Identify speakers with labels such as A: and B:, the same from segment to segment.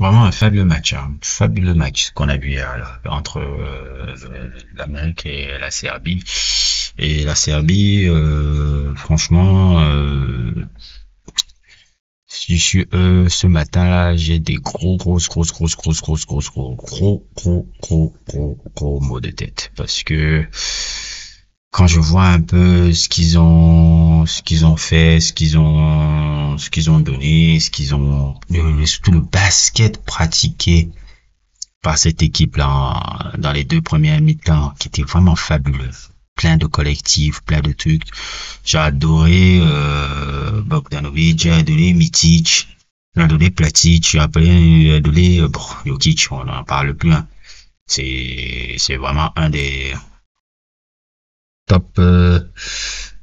A: Vraiment un fabuleux match qu'on a vu hier, là, entre l'Amérique et la Serbie. Et la Serbie, franchement, ce matin-là, j'ai des gros maux de tête parce que quand je vois un peu ce qu'ils ont fait, ce qu'ils ont donné, surtout le basket pratiqué par cette équipe-là dans les deux premières mi-temps, qui était vraiment fabuleux. Plein de collectifs, plein de trucs. J'ai adoré Bogdanovic, j'ai adoré Mitic, j'ai adoré Platic, j'ai adoré Jokic, on n'en parle plus. Hein. C'est vraiment un des top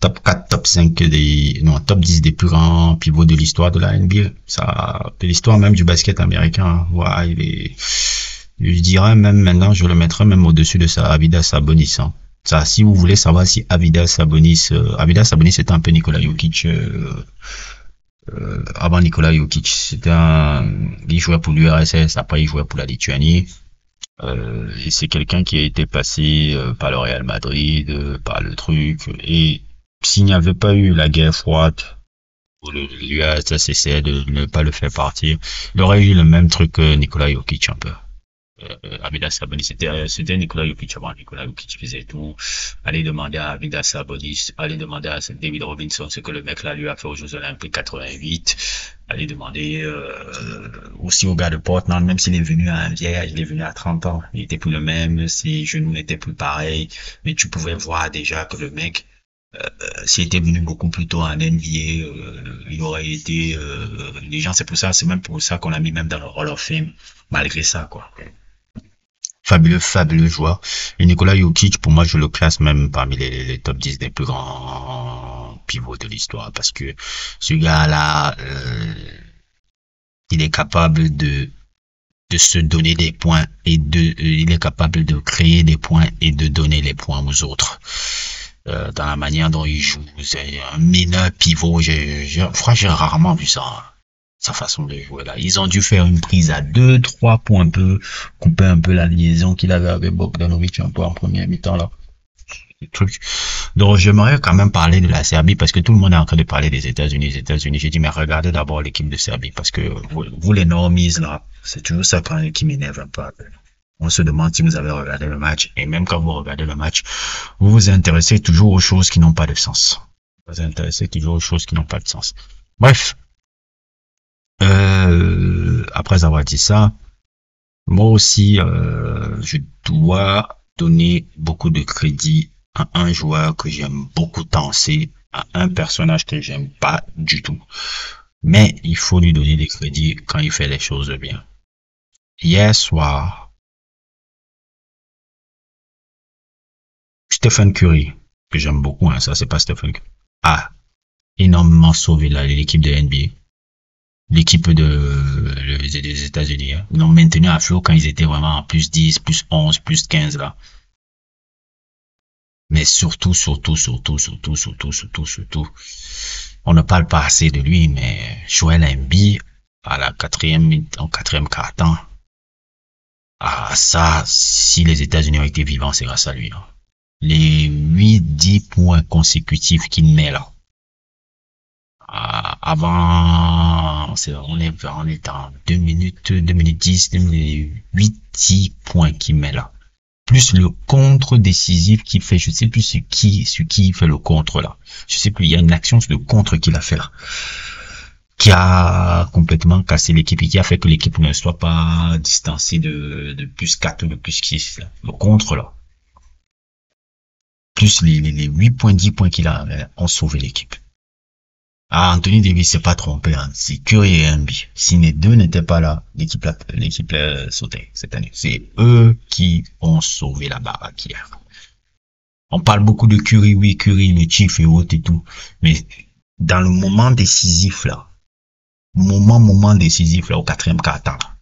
A: top 4, top 5 des non top 10 des plus grands pivots de l'histoire de la NBA. Ça, de l'histoire même du basket américain. Ouais, il est, je dirais même maintenant, je le mettrais même au-dessus de ça, Arvydas Sabonis. Hein. Ça, si vous voulez savoir si Arvydas Sabonis c'était un peu Nikola Jokic avant Nikola Jokic. Il jouait pour l'URSS, après il jouait pour la Lituanie. Et c'est quelqu'un qui a été passé par le Real Madrid, par le truc. Et s'il n'y avait pas eu la guerre froide, où l'URSS essayait de ne pas le faire partir, il aurait eu le même truc que Nikola Jokic un peu. Avidas Sabonis, c'était Nikola Jokic avant. Nikola Jokic faisait tout. Allez demander à Avidas Sabonis, allez demander à David Robinson ce que le mec là lui a fait aux Jeux Olympiques 88. Allez demander aussi au gars de Portland, même s'il est venu à un vieil âge, il est venu à 30 ans, il était plus le même, ses genoux n'étaient plus pareils, mais tu pouvais voir déjà que le mec, s'il était venu beaucoup plus tôt en NBA, il aurait été, les gens, c'est même pour ça qu'on l'a mis même dans le Hall of Fame, malgré ça, quoi. Fabuleux joueur. Et Nikola Jokic, pour moi, je le classe même parmi les top 10 des plus grands pivots de l'histoire parce que ce gars-là, il est capable de se donner des points il est capable de créer des points et de donner les points aux autres. Dans la manière dont il joue, c'est un mineur pivot. Je crois que j'ai rarement vu ça. Hein, sa façon de jouer là. Ils ont dû faire une prise à 2-3 pour un peu couper un peu la liaison qu'il avait avec Bogdanovic un peu en première mi-temps là. Le truc. Donc j'aimerais quand même parler de la Serbie parce que tout le monde est en train de parler des États-Unis, J'ai dit mais regardez d'abord l'équipe de Serbie parce que vous les normies là, c'est toujours ça qui m'énerve un peu. On se demande si vous avez regardé le match et même quand vous regardez le match, vous vous intéressez toujours aux choses qui n'ont pas de sens. Vous vous intéressez toujours aux choses qui n'ont pas de sens. Bref, après avoir dit ça, moi aussi, je dois donner beaucoup de crédit à un joueur que j'aime beaucoup danser, à un personnage que j'aime pas du tout. Mais il faut lui donner des crédits quand il fait les choses bien. Hier soir, Stephen Curry, que j'aime beaucoup, hein, ça c'est pas Stephen Curry, a énormément sauvé l'équipe de NBA. L'équipe des États-Unis. Hein. Ils l'ont maintenu à flot quand ils étaient vraiment à plus 10, plus 11, plus 15 là. Mais surtout, on ne parle pas assez de lui, mais Joel Embiid, à la en quatrième quart-temps, ah, ça, si les États-Unis ont été vivants, c'est grâce à lui. Hein. Les 8-10 points consécutifs qu'il met là. Avant, on est en 2 minutes 10, 8, 10 points qu'il met là. Plus le contre décisif qu'il fait, je sais plus sur qui il fait le contre là. Je sais plus, il y a une action sur le contre qu'il a fait là. Qui a complètement cassé l'équipe et qui a fait que l'équipe ne soit pas distancée de plus 4 ou de plus 6 là. Le contre là. Plus les 8 points, 10 points qu'il a, ont sauvé l'équipe. Ah, Anthony Davis s'est pas trompé, hein. C'est Curry et Embiid. Si les deux n'étaient pas là, l'équipe sautait cette année. C'est eux qui ont sauvé la baraque hier. On parle beaucoup de Curry, oui, Curry, le Chief et autres et tout. Mais dans le moment décisif, là, moment décisif, là, au quatrième quart-temps, là,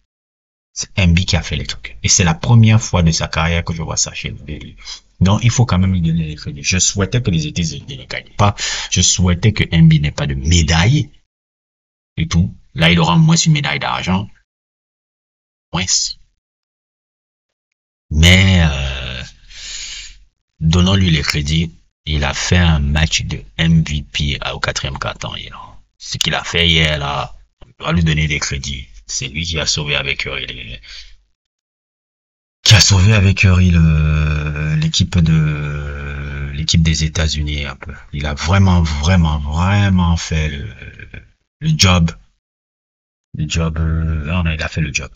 A: c'est Embiid qui a fait les trucs. Et c'est la première fois de sa carrière que je vois ça chez lui. Donc, il faut quand même lui donner les crédits. Je souhaitais que les États-Unis ne gagnent pas. Je souhaitais que Embiid n'ait pas de médaille et tout. Là, il aura moins une médaille d'argent. moins. Mais donnons-lui les crédits. Il a fait un match de MVP au 4e quart-temps. Ce qu'il a fait hier, là, on va lui donner des crédits. C'est lui qui a sauvé avec eux. Qui a sauvé avec eux l'équipe des États-Unis un peu. Il a vraiment, vraiment, vraiment fait le job. Le job, il a fait le job.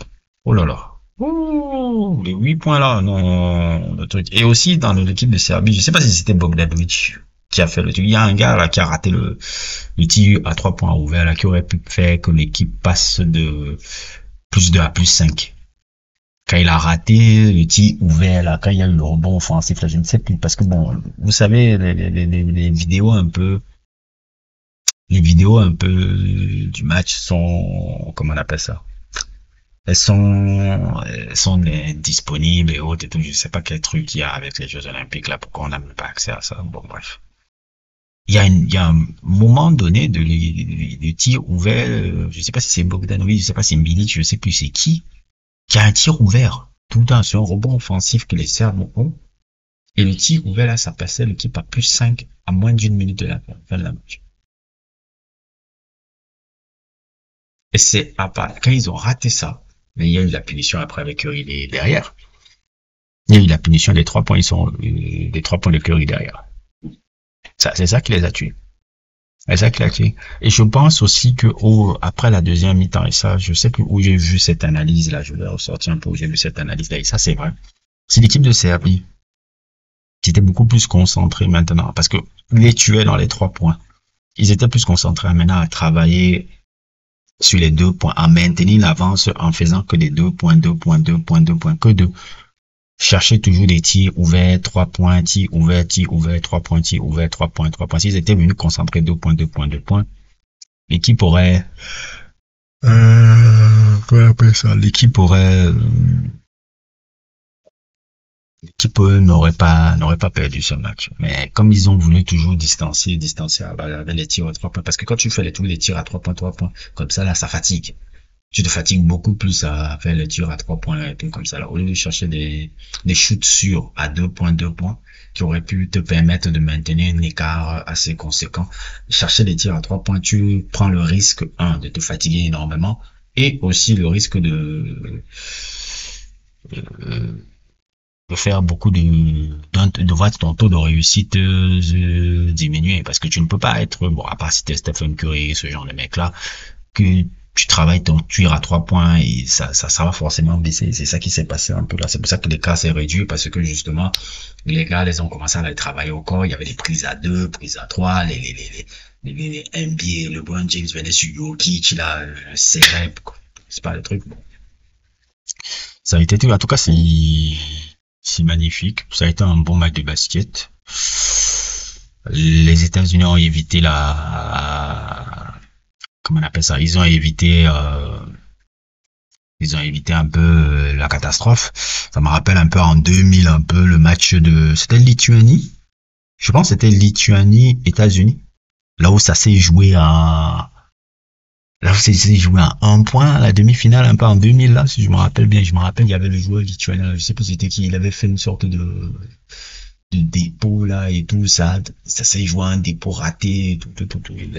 A: Oh là là. Oh, les 8 points là, non, le truc. Et aussi dans l'équipe de Serbie, je sais pas si c'était Bogdanovic qui a fait le truc. Il y a un gars là qui a raté le tir à 3 points ouverts là, qui aurait pu faire que l'équipe passe de +2 à +5. Quand il a raté le tir ouvert là, quand il y a eu le rebond offensif là, je ne sais plus, parce que bon, vous savez, les vidéos un peu, du match sont, comment on appelle ça? Elles sont disponibles et autres et tout. Je sais pas quel truc il y a avec les Jeux Olympiques là, pourquoi on n'a même pas accès à ça. Bon, bref. Il y a un moment donné de tir ouvert, je sais pas si c'est Bogdanovic, je sais pas si c'est Milic, je sais plus c'est qui a un tir ouvert. Tout le temps, c'est un rebond offensif que les Serbes ont. Et le tir ouvert là, ça passait l'équipe à +5 à moins d'1 minute de la fin de la match. Et c'est à part, quand ils ont raté ça, mais il y a eu la punition après avec Curry derrière. Il y a eu la punition des 3 points, des 3 points de Curry derrière. C'est ça qui les a tués. C'est ça qui les a tués. Et je pense aussi que après la deuxième mi-temps, et ça, je sais plus où j'ai vu cette analyse là, je vais ressortir un peu où j'ai vu cette analyse là, et ça c'est vrai. C'est l'équipe de Serbie qui était beaucoup plus concentrée maintenant, parce que les tuaient dans les 3 points. Ils étaient plus concentrés maintenant à travailler sur les 2 points, à maintenir l'avance en faisant que des 2 points, 2 points, 2 points, 2 points, que de chercher toujours des tirs ouverts, 3 points, tir ouvert, 3 points, tir ouvert, 3 points, 3 points. S'ils étaient venus concentrer 2 points, 2 points, 2 points, l'équipe aurait, comment on appelle ça? L'équipe n'aurait pas perdu ce match. Mais comme ils ont voulu toujours distancer avec les tirs à 3 points, parce que quand tu fais tous les tirs à 3 points, comme ça, là, ça fatigue. Tu te fatigues beaucoup plus à faire les tirs à 3 points et tout comme ça, là. Au lieu de chercher des shoots sûrs à 2 points, qui auraient pu te permettre de maintenir un écart assez conséquent. Chercher les tirs à 3 points, tu prends le risque, de te fatiguer énormément, et aussi le risque de faire beaucoup de voir ton taux de réussite diminuer, parce que tu ne peux pas être, bon, à part si t'es Stephen Curry, ce genre de mec là, que tu travailles ton tir à 3 points et ça va forcément baisser. C'est ça qui s'est passé un peu là. C'est pour ça que l'écart s'est réduit, parce que justement, les gars, ils ont commencé à aller travailler au corps. Il y avait des prises à 2, prises à 3, les NBA, LeBron James venait sur Jokic, là, serrait, c'est pas le truc. Bon. Ça a été tout. En tout cas, c'est magnifique. Ça a été un bon match de basket. Les États-Unis ont évité comment on appelle ça? Ils ont évité un peu la catastrophe. Ça me rappelle un peu en 2000, un peu le match c'était Lituanie. Je pense que c'était Lituanie, États-Unis. Là où ça s'est joué à 1 point, la demi-finale, un peu en 2000, là, si je me rappelle bien. Je me rappelle, il y avait le joueur lituanien, je sais pas c'était qui, il avait fait une sorte de dépôt, là, et tout, ça s'est joué à un dépôt raté, et tout.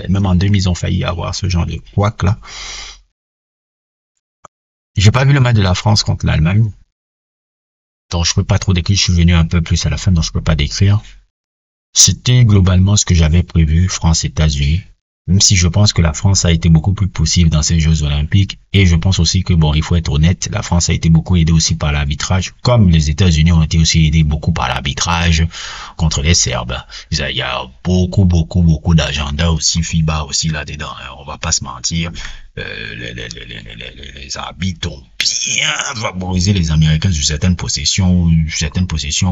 A: Même en 2000, ils ont failli avoir ce genre de couac, là. J'ai pas vu le match de la France contre l'Allemagne. Donc, je peux pas trop décrire, je suis venu un peu plus à la fin, donc je peux pas décrire. C'était globalement ce que j'avais prévu, France-États-Unis. Même si je pense que la France a été beaucoup plus possible dans ces Jeux Olympiques. Et je pense aussi que, bon, il faut être honnête, la France a été beaucoup aidée aussi par l'arbitrage, comme les États-Unis ont été aussi aidés beaucoup par l'arbitrage contre les Serbes. Il y a beaucoup d'agenda aussi, FIBA aussi là-dedans, hein, on va pas se mentir. Les arbitres ont bien favorisé les Américains sur certaines possessions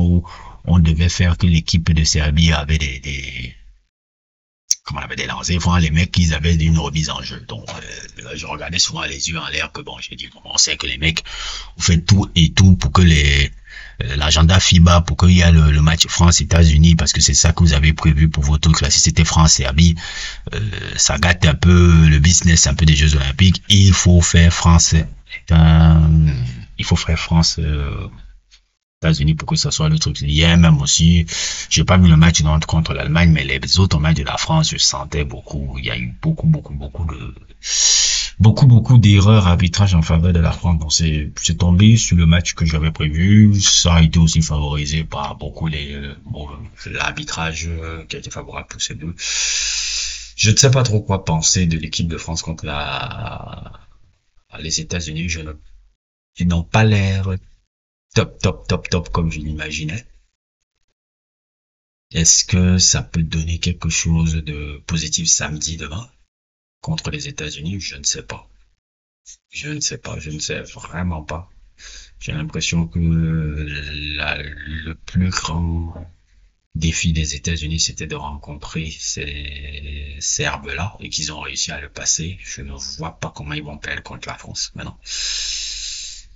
A: où on devait faire que l'équipe de Serbie avait comment on avait des lancers, enfin, les mecs, ils avaient une remise en jeu. Donc, je regardais souvent les yeux en l'air que bon, j'ai dit, bon, on sait que les mecs ont fait tout et tout pour que l'agenda FIBA, pour qu'il y ait le match France-États-Unis, parce que c'est ça que vous avez prévu pour vos trucs là. Si c'était France-Serbie, ça gâte un peu le business, un peu des Jeux Olympiques. Il faut faire France, faut faire France, États-Unis pour que ça soit le truc. Hier même aussi, j'ai pas vu le match contre l'Allemagne, mais les autres matchs de la France, je sentais beaucoup. Il y a eu beaucoup d'erreurs arbitrage en faveur de la France. Donc c'est tombé sur le match que j'avais prévu. Ça a été aussi favorisé par beaucoup l'arbitrage qui a été favorable pour ces deux. Je ne sais pas trop quoi penser de l'équipe de France contre les États-Unis. Ils n'ont pas l'air top comme je l'imaginais. Est-ce que ça peut donner quelque chose de positif samedi demain contre les États-Unis? Je ne sais pas. Je ne sais vraiment pas. J'ai l'impression que le plus grand défi des États-Unis, c'était de rencontrer ces Serbes-là et qu'ils ont réussi à le passer. Je ne vois pas comment ils vont perdre contre la France maintenant.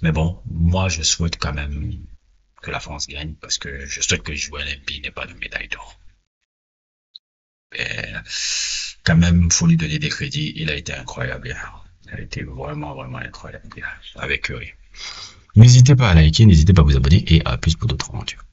A: Mais bon, moi, je souhaite quand même que la France gagne parce que je souhaite que Joël Embiid n'ait pas de médaille d'or. Mais quand même, faut lui donner des crédits. Il a été incroyable hier. Il a été vraiment incroyable hier avec Curry. N'hésitez pas à liker, n'hésitez pas à vous abonner et à plus pour d'autres aventures.